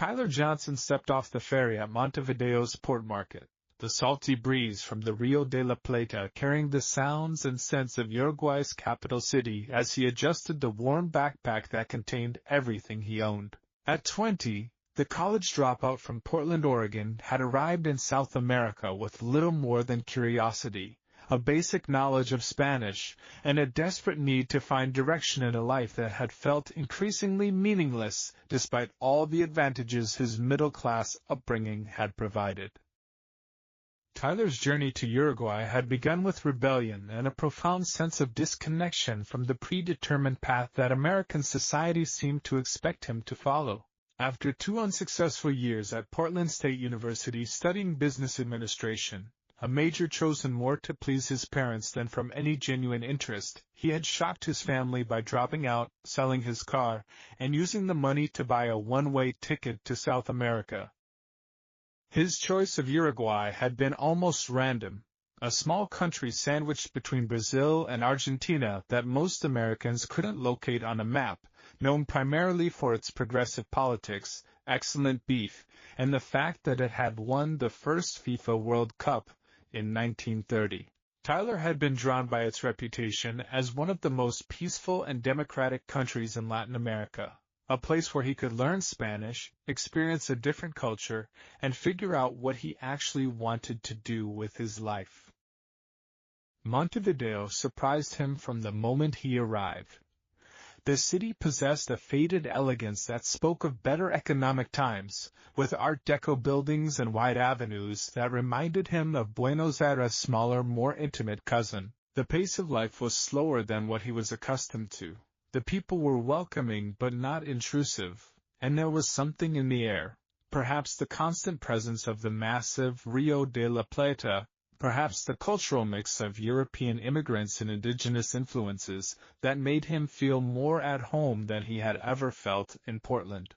Tyler Johnson stepped off the ferry at Montevideo's port market, the salty breeze from the Rio de la Plata carrying the sounds and scents of Uruguay's capital city as he adjusted the warm backpack that contained everything he owned. At 20, the college dropout from Portland, Oregon, had arrived in South America with little more than curiosity, a basic knowledge of Spanish, and a desperate need to find direction in a life that had felt increasingly meaningless despite all the advantages his middle-class upbringing had provided. Tyler's journey to Uruguay had begun with rebellion and a profound sense of disconnection from the predetermined path that American society seemed to expect him to follow. After 2 unsuccessful years at Portland State University studying business administration, a major chosen more to please his parents than from any genuine interest, he had shocked his family by dropping out, selling his car, and using the money to buy a one-way ticket to South America. His choice of Uruguay had been almost random, a small country sandwiched between Brazil and Argentina that most Americans couldn't locate on a map, known primarily for its progressive politics, excellent beef, and the fact that it had won the first FIFA World Cup in 1930. Tyler had been drawn by its reputation as one of the most peaceful and democratic countries in Latin America, a place where he could learn Spanish, experience a different culture, and figure out what he actually wanted to do with his life. Montevideo surprised him from the moment he arrived. The city possessed a faded elegance that spoke of better economic times, with Art Deco buildings and wide avenues that reminded him of Buenos Aires' smaller, more intimate cousin. The pace of life was slower than what he was accustomed to. The people were welcoming but not intrusive, and there was something in the air, perhaps the constant presence of the massive Rio de la Plata, perhaps the cultural mix of European immigrants and indigenous influences, that made him feel more at home than he had ever felt in Portland.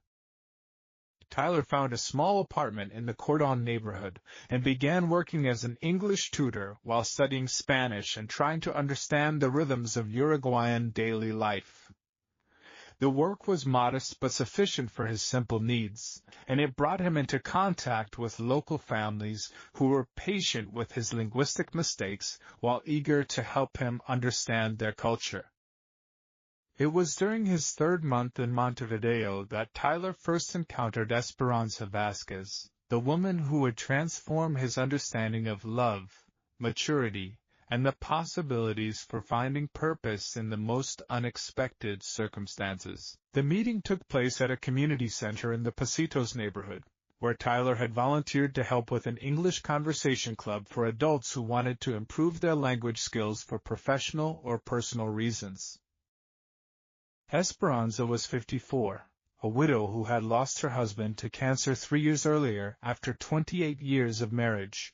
Tyler found a small apartment in the Cordon neighborhood and began working as an English tutor while studying Spanish and trying to understand the rhythms of Uruguayan daily life. The work was modest but sufficient for his simple needs, and it brought him into contact with local families who were patient with his linguistic mistakes while eager to help him understand their culture. It was during his 3rd month in Montevideo that Tyler first encountered Esperanza Vasquez, the woman who would transform his understanding of love, maturity, and the possibilities for finding purpose in the most unexpected circumstances. The meeting took place at a community center in the Pasitos neighborhood, where Tyler had volunteered to help with an English conversation club for adults who wanted to improve their language skills for professional or personal reasons. Esperanza was 54, a widow who had lost her husband to cancer 3 years earlier after 28 years of marriage.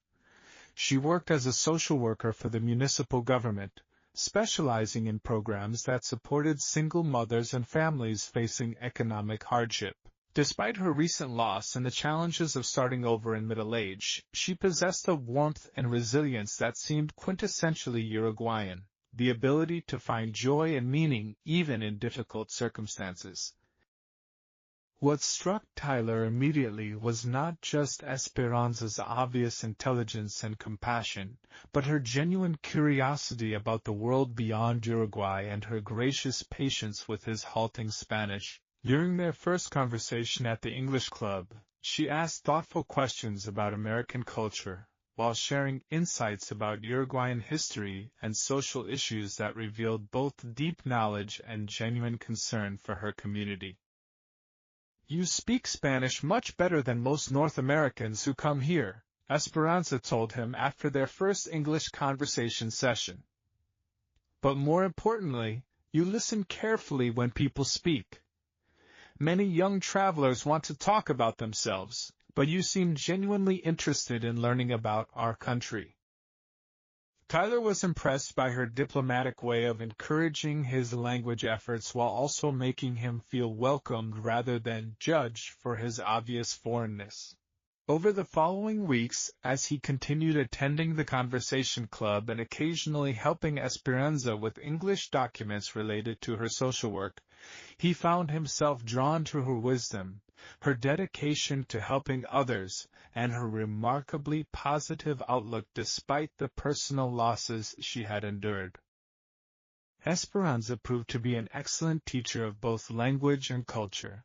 She worked as a social worker for the municipal government, specializing in programs that supported single mothers and families facing economic hardship. Despite her recent loss and the challenges of starting over in middle age, she possessed a warmth and resilience that seemed quintessentially Uruguayan, the ability to find joy and meaning even in difficult circumstances. What struck Tyler immediately was not just Esperanza's obvious intelligence and compassion, but her genuine curiosity about the world beyond Uruguay and her gracious patience with his halting Spanish. During their first conversation at the English club, she asked thoughtful questions about American culture, while sharing insights about Uruguayan history and social issues that revealed both deep knowledge and genuine concern for her community. "You speak Spanish much better than most North Americans who come here," Esperanza told him after their first English conversation session. "But more importantly, you listen carefully when people speak. Many young travelers want to talk about themselves, but you seem genuinely interested in learning about our country." Tyler was impressed by her diplomatic way of encouraging his language efforts while also making him feel welcomed rather than judged for his obvious foreignness. Over the following weeks, as he continued attending the conversation club and occasionally helping Esperanza with English documents related to her social work, he found himself drawn to her wisdom, Her dedication to helping others, and her remarkably positive outlook despite the personal losses she had endured. Esperanza proved to be an excellent teacher of both language and culture,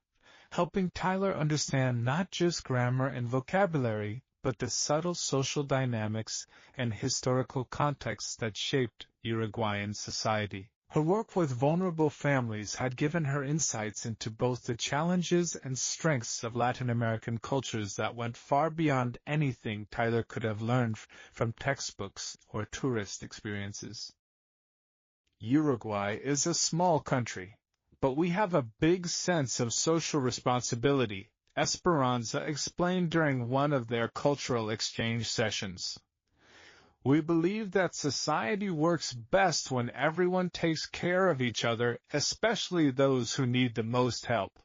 helping Tyler understand not just grammar and vocabulary, but the subtle social dynamics and historical contexts that shaped Uruguayan society. Her work with vulnerable families had given her insights into both the challenges and strengths of Latin American cultures that went far beyond anything Tyler could have learned from textbooks or tourist experiences. Uruguay is a small country, but we have a big sense of social responsibility, Esperanza explained during one of their cultural exchange sessions. We believe that society works best when everyone takes care of each other, especially those who need the most help.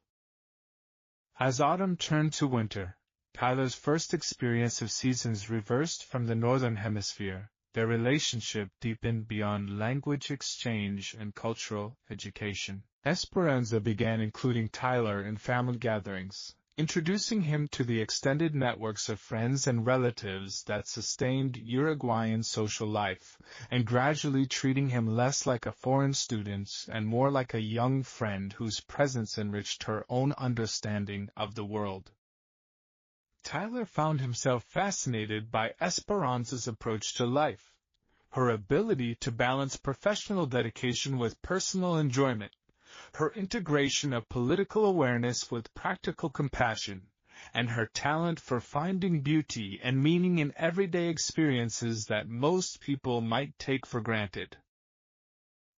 As autumn turned to winter, Tyler's first experience of seasons reversed from the Northern Hemisphere. Their relationship deepened beyond language exchange and cultural education. Esperanza began including Tyler in family gatherings, introducing him to the extended networks of friends and relatives that sustained Uruguayan social life, and gradually treating him less like a foreign student and more like a young friend whose presence enriched her own understanding of the world. Tyler found himself fascinated by Esperanza's approach to life, her ability to balance professional dedication with personal enjoyment, her integration of political awareness with practical compassion, and her talent for finding beauty and meaning in everyday experiences that most people might take for granted.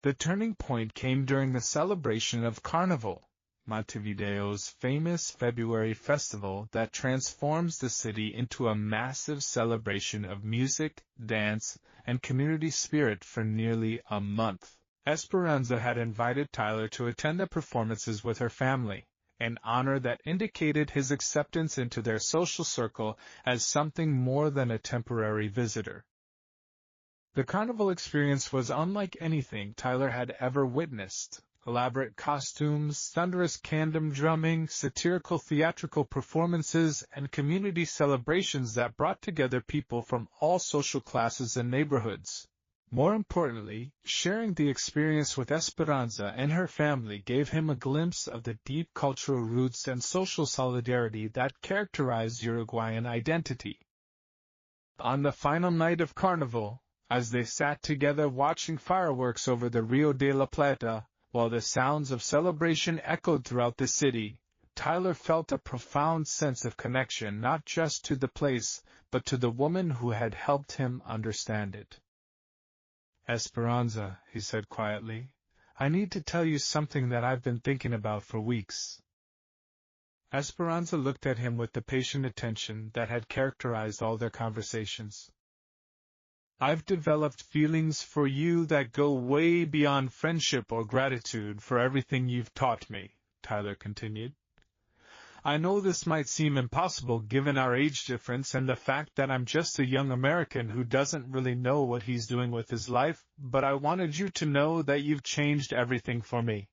The turning point came during the celebration of Carnival, Montevideo's famous February festival that transforms the city into a massive celebration of music, dance, and community spirit for nearly a month. Esperanza had invited Tyler to attend the performances with her family, an honor that indicated his acceptance into their social circle as something more than a temporary visitor. The carnival experience was unlike anything Tyler had ever witnessed. Elaborate costumes, thunderous tandem drumming, satirical theatrical performances, and community celebrations that brought together people from all social classes and neighborhoods. More importantly, sharing the experience with Esperanza and her family gave him a glimpse of the deep cultural roots and social solidarity that characterized Uruguayan identity. On the final night of Carnival, as they sat together watching fireworks over the Rio de la Plata, while the sounds of celebration echoed throughout the city, Tyler felt a profound sense of connection not just to the place, but to the woman who had helped him understand it. Esperanza, he said quietly, I need to tell you something that I've been thinking about for weeks. Esperanza looked at him with the patient attention that had characterized all their conversations. I've developed feelings for you that go way beyond friendship or gratitude for everything you've taught me, Tyler continued. I know this might seem impossible given our age difference and the fact that I'm just a young American who doesn't really know what he's doing with his life, but I wanted you to know that you've changed everything for me.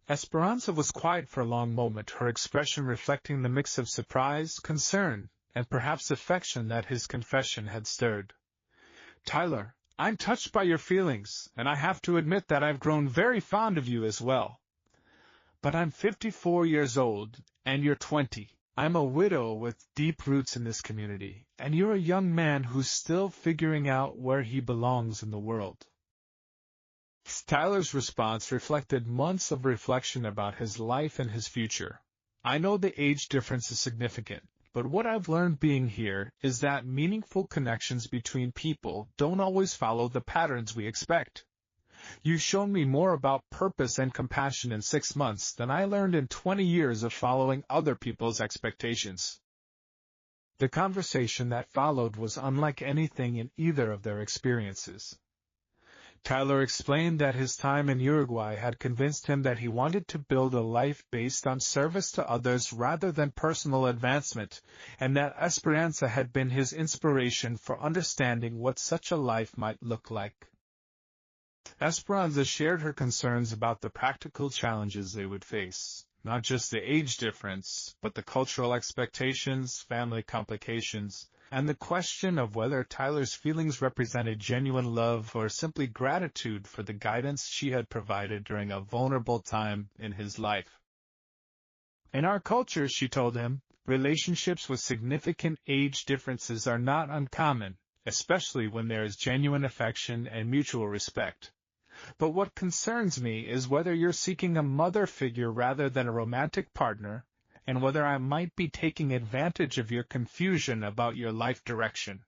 Esperanza was quiet for a long moment, her expression reflecting the mix of surprise, concern, and perhaps affection that his confession had stirred. Tyler, I'm touched by your feelings, and I have to admit that I've grown very fond of you as well. But I'm 54 years old, and you're 20. I'm a widow with deep roots in this community, and you're a young man who's still figuring out where he belongs in the world. Tyler's response reflected months of reflection about his life and his future. I know the age difference is significant, but what I've learned being here is that meaningful connections between people don't always follow the patterns we expect. You've shown me more about purpose and compassion in 6 months than I learned in 20 years of following other people's expectations. The conversation that followed was unlike anything in either of their experiences. Tyler explained that his time in Uruguay had convinced him that he wanted to build a life based on service to others rather than personal advancement, and that Esperanza had been his inspiration for understanding what such a life might look like. Esperanza shared her concerns about the practical challenges they would face, not just the age difference, but the cultural expectations, family complications, and the question of whether Tyler's feelings represented genuine love or simply gratitude for the guidance she had provided during a vulnerable time in his life. In our culture, she told him, relationships with significant age differences are not uncommon, especially when there is genuine affection and mutual respect. But what concerns me is whether you're seeking a mother figure rather than a romantic partner, and whether I might be taking advantage of your confusion about your life direction.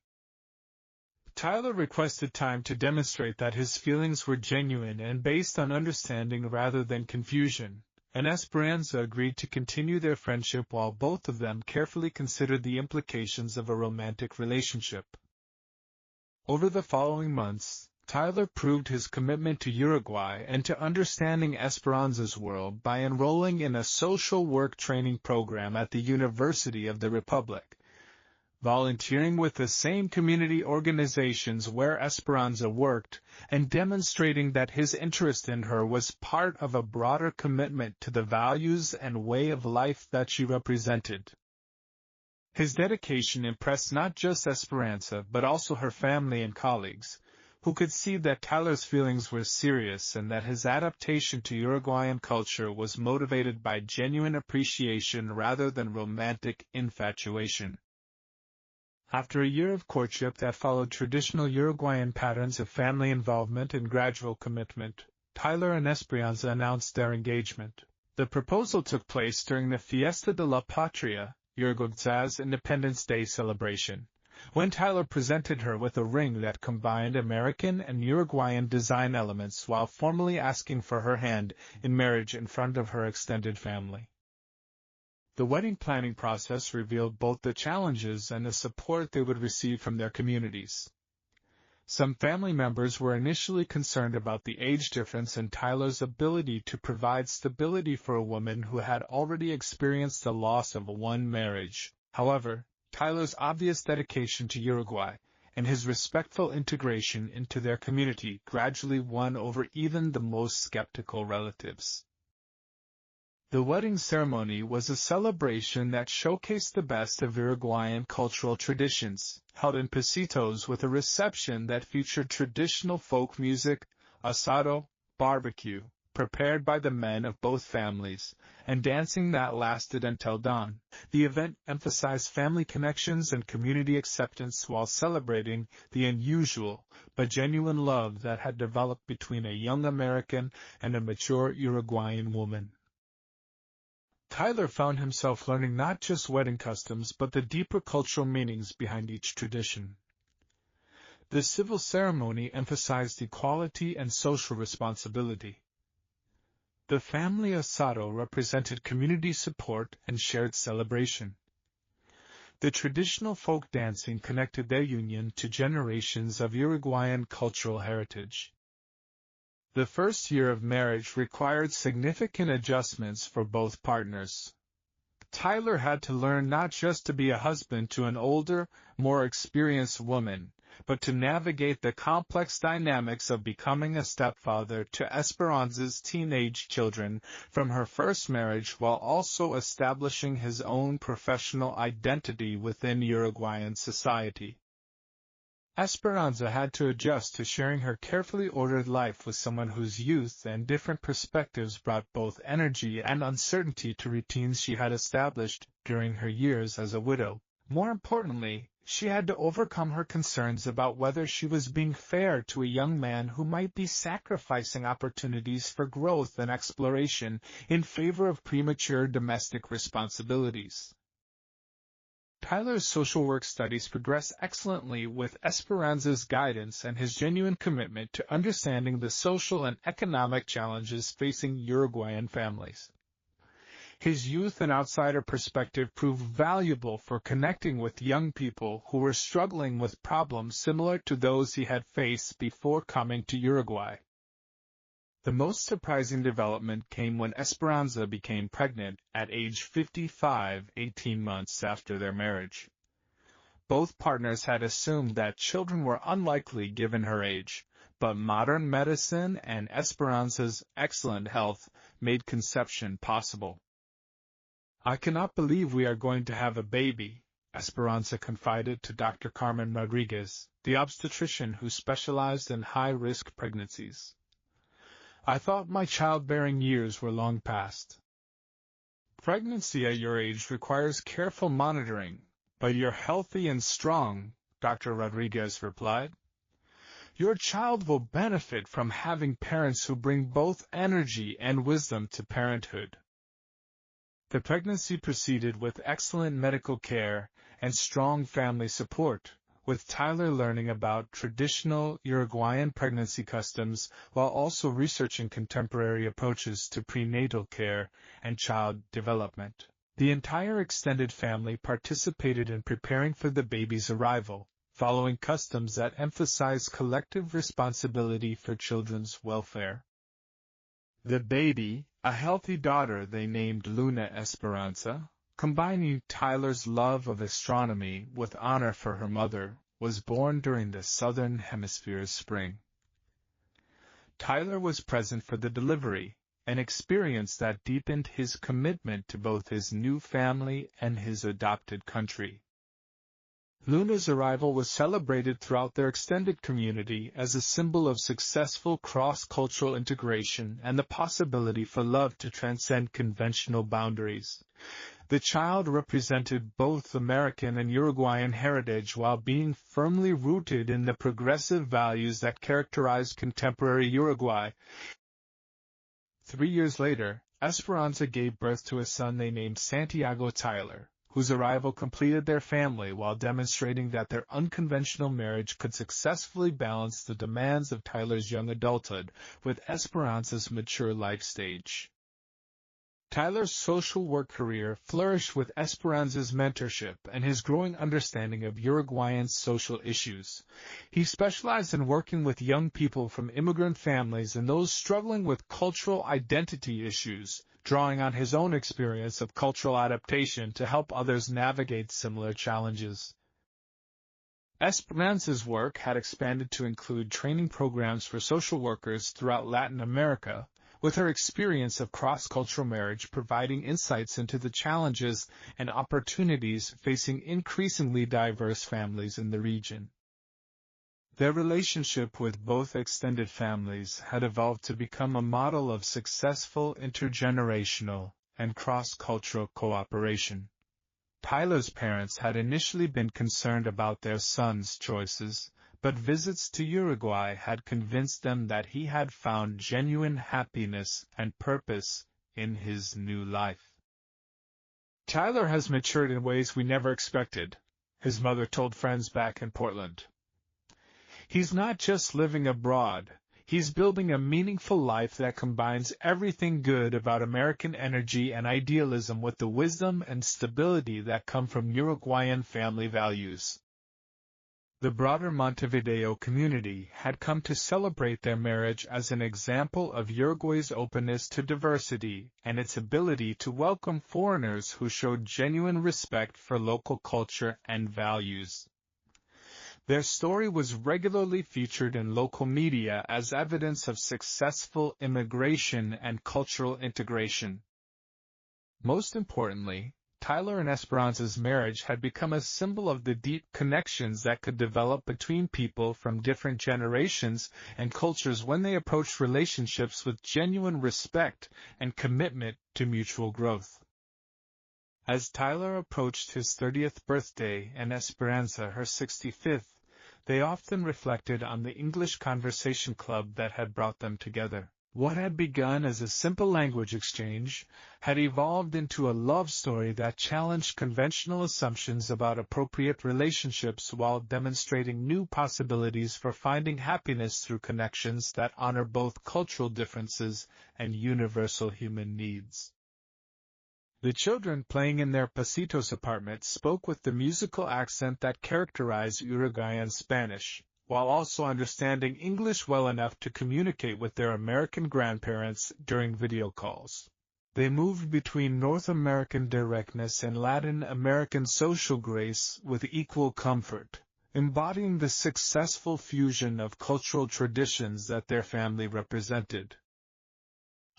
Tyler requested time to demonstrate that his feelings were genuine and based on understanding rather than confusion, and Esperanza agreed to continue their friendship while both of them carefully considered the implications of a romantic relationship. Over the following months, Tyler proved his commitment to Uruguay and to understanding Esperanza's world by enrolling in a social work training program at the University of the Republic, volunteering with the same community organizations where Esperanza worked, and demonstrating that his interest in her was part of a broader commitment to the values and way of life that she represented. His dedication impressed not just Esperanza but also her family and colleagues, who could see that Tyler's feelings were serious and that his adaptation to Uruguayan culture was motivated by genuine appreciation rather than romantic infatuation. After a year of courtship that followed traditional Uruguayan patterns of family involvement and gradual commitment, Tyler and Esperanza announced their engagement. The proposal took place during the Fiesta de la Patria, Uruguay's Independence Day celebration, when Tyler presented her with a ring that combined American and Uruguayan design elements while formally asking for her hand in marriage in front of her extended family. The wedding planning process revealed both the challenges and the support they would receive from their communities. Some family members were initially concerned about the age difference and Tyler's ability to provide stability for a woman who had already experienced the loss of one marriage. However, Tyler's obvious dedication to Uruguay and his respectful integration into their community gradually won over even the most skeptical relatives. The wedding ceremony was a celebration that showcased the best of Uruguayan cultural traditions, held in Pocitos with a reception that featured traditional folk music, asado, barbecue, prepared by the men of both families, and dancing that lasted until dawn. The event emphasized family connections and community acceptance while celebrating the unusual but genuine love that had developed between a young American and a mature Uruguayan woman. Tyler found himself learning not just wedding customs but the deeper cultural meanings behind each tradition. The civil ceremony emphasized equality and social responsibility. The family asado represented community support and shared celebration. The traditional folk dancing connected their union to generations of Uruguayan cultural heritage. The first year of marriage required significant adjustments for both partners. Tyler had to learn not just to be a husband to an older, more experienced woman, but to navigate the complex dynamics of becoming a stepfather to Esperanza's teenage children from her first marriage while also establishing his own professional identity within Uruguayan society. Esperanza had to adjust to sharing her carefully ordered life with someone whose youth and different perspectives brought both energy and uncertainty to routines she had established during her years as a widow. More importantly, she had to overcome her concerns about whether she was being fair to a young man who might be sacrificing opportunities for growth and exploration in favor of premature domestic responsibilities. Tyler's social work studies progressed excellently with Esperanza's guidance and his genuine commitment to understanding the social and economic challenges facing Uruguayan families. His youth and outsider perspective proved valuable for connecting with young people who were struggling with problems similar to those he had faced before coming to Uruguay. The most surprising development came when Esperanza became pregnant at age 55, 18 months after their marriage. Both partners had assumed that children were unlikely given her age, but modern medicine and Esperanza's excellent health made conception possible. "I cannot believe we are going to have a baby," Esperanza confided to Dr. Carmen Rodriguez, the obstetrician who specialized in high-risk pregnancies. "I thought my childbearing years were long past." "Pregnancy at your age requires careful monitoring, but you're healthy and strong," Dr. Rodriguez replied. "Your child will benefit from having parents who bring both energy and wisdom to parenthood." The pregnancy proceeded with excellent medical care and strong family support, with Tyler learning about traditional Uruguayan pregnancy customs while also researching contemporary approaches to prenatal care and child development. The entire extended family participated in preparing for the baby's arrival, following customs that emphasize collective responsibility for children's welfare. The baby, a healthy daughter they named Luna Esperanza, combining Tyler's love of astronomy with honor for her mother, was born during the Southern Hemisphere's spring. Tyler was present for the delivery, an experience that deepened his commitment to both his new family and his adopted country. Luna's arrival was celebrated throughout their extended community as a symbol of successful cross-cultural integration and the possibility for love to transcend conventional boundaries. The child represented both American and Uruguayan heritage while being firmly rooted in the progressive values that characterized contemporary Uruguay. 3 years later, Esperanza gave birth to a son they named Santiago Tyler, whose arrival completed their family while demonstrating that their unconventional marriage could successfully balance the demands of Tyler's young adulthood with Esperanza's mature life stage. Tyler's social work career flourished with Esperanza's mentorship and his growing understanding of Uruguayan social issues. He specialized in working with young people from immigrant families and those struggling with cultural identity issues, drawing on his own experience of cultural adaptation to help others navigate similar challenges. Esperanza's work had expanded to include training programs for social workers throughout Latin America, with her experience of cross-cultural marriage providing insights into the challenges and opportunities facing increasingly diverse families in the region. Their relationship with both extended families had evolved to become a model of successful intergenerational and cross-cultural cooperation. Tyler's parents had initially been concerned about their son's choices, but visits to Uruguay had convinced them that he had found genuine happiness and purpose in his new life. "Tyler has matured in ways we never expected," his mother told friends back in Portland. "He's not just living abroad, he's building a meaningful life that combines everything good about American energy and idealism with the wisdom and stability that come from Uruguayan family values." The broader Montevideo community had come to celebrate their marriage as an example of Uruguay's openness to diversity and its ability to welcome foreigners who showed genuine respect for local culture and values. Their story was regularly featured in local media as evidence of successful immigration and cultural integration. Most importantly, Tyler and Esperanza's marriage had become a symbol of the deep connections that could develop between people from different generations and cultures when they approached relationships with genuine respect and commitment to mutual growth. As Tyler approached his 30th birthday and Esperanza her 65th, they often reflected on the English conversation club that had brought them together. What had begun as a simple language exchange had evolved into a love story that challenged conventional assumptions about appropriate relationships while demonstrating new possibilities for finding happiness through connections that honor both cultural differences and universal human needs. The children playing in their Pasitos apartment spoke with the musical accent that characterized Uruguayan Spanish, while also understanding English well enough to communicate with their American grandparents during video calls. They moved between North American directness and Latin American social grace with equal comfort, embodying the successful fusion of cultural traditions that their family represented.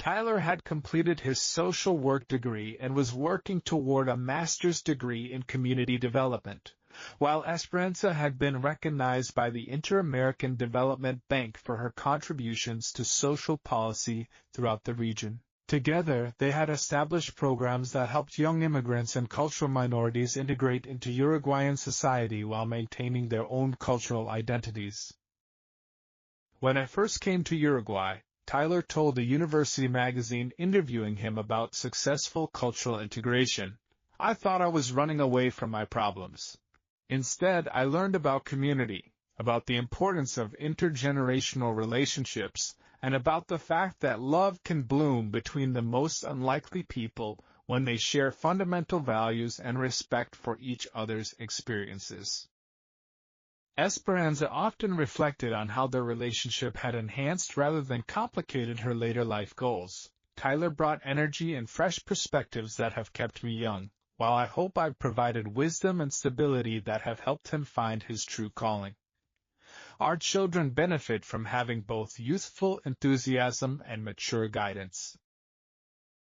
Tyler had completed his social work degree and was working toward a master's degree in community development, while Esperanza had been recognized by the Inter-American Development Bank for her contributions to social policy throughout the region. Together, they had established programs that helped young immigrants and cultural minorities integrate into Uruguayan society while maintaining their own cultural identities. When I first came to Uruguay, Tyler told a university magazine interviewing him about successful cultural integration, "I thought I was running away from my problems. Instead, I learned about community, about the importance of intergenerational relationships, and about the fact that love can bloom between the most unlikely people when they share fundamental values and respect for each other's experiences." Esperanza often reflected on how their relationship had enhanced rather than complicated her later life goals. "Tyler brought energy and fresh perspectives that have kept me young, while I hope I've provided wisdom and stability that have helped him find his true calling. Our children benefit from having both youthful enthusiasm and mature guidance."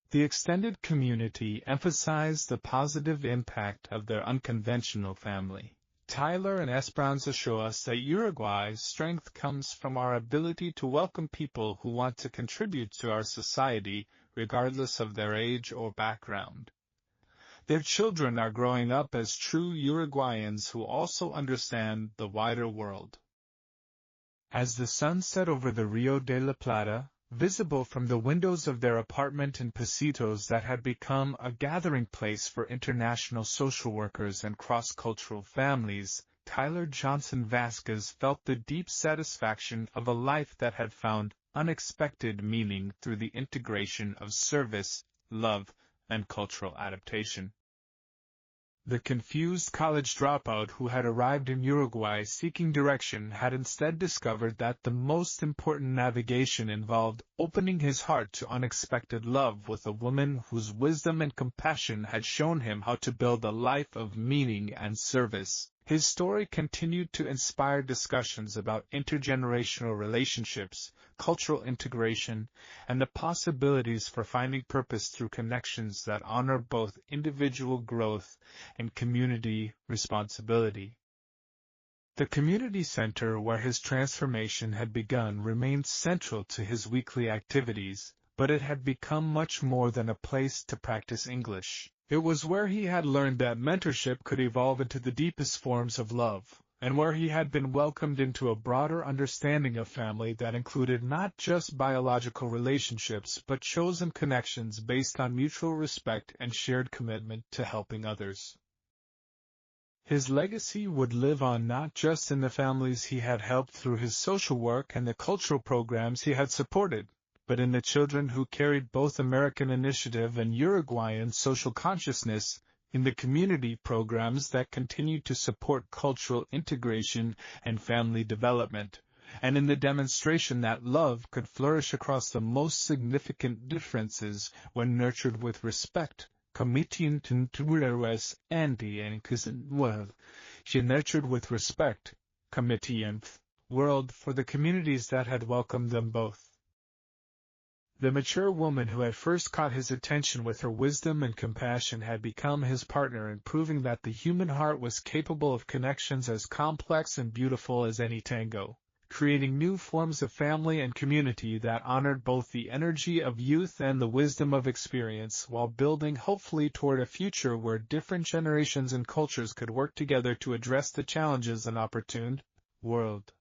The extended community emphasized the positive impact of their unconventional family. Tyler and Esperanza show us that Uruguay's strength comes from our ability to welcome people who want to contribute to our society, regardless of their age or background. Their children are growing up as true Uruguayans who also understand the wider world. As the sun set over the Rio de la Plata, visible from the windows of their apartment in Pocitos that had become a gathering place for international social workers and cross-cultural families, Tyler Johnson Vasquez felt the deep satisfaction of a life that had found unexpected meaning through the integration of service, love, and cultural adaptation. The confused college dropout who had arrived in Uruguay seeking direction had instead discovered that the most important navigation involved opening his heart to unexpected love with a woman whose wisdom and compassion had shown him how to build a life of meaning and service. His story continued to inspire discussions about intergenerational relationships, cultural integration, and the possibilities for finding purpose through connections that honor both individual growth and community responsibility. The community center where his transformation had begun remained central to his weekly activities, but it had become much more than a place to practice English. It was where he had learned that mentorship could evolve into the deepest forms of love, and where he had been welcomed into a broader understanding of family that included not just biological relationships but chosen connections based on mutual respect and shared commitment to helping others. His legacy would live on not just in the families he had helped through his social work and the cultural programs he had supported, but in the children who carried both American initiative and Uruguayan social consciousness, in the community programs that continued to support cultural integration and family development, and in the demonstration that love could flourish across the most significant differences when nurtured with respect. Committing to anti and world. She nurtured with respect, committee and world for the communities that had welcomed them both. The mature woman who had first caught his attention with her wisdom and compassion had become his partner in proving that the human heart was capable of connections as complex and beautiful as any tango, creating new forms of family and community that honored both the energy of youth and the wisdom of experience while building hopefully toward a future where different generations and cultures could work together to address the challenges and opportune world.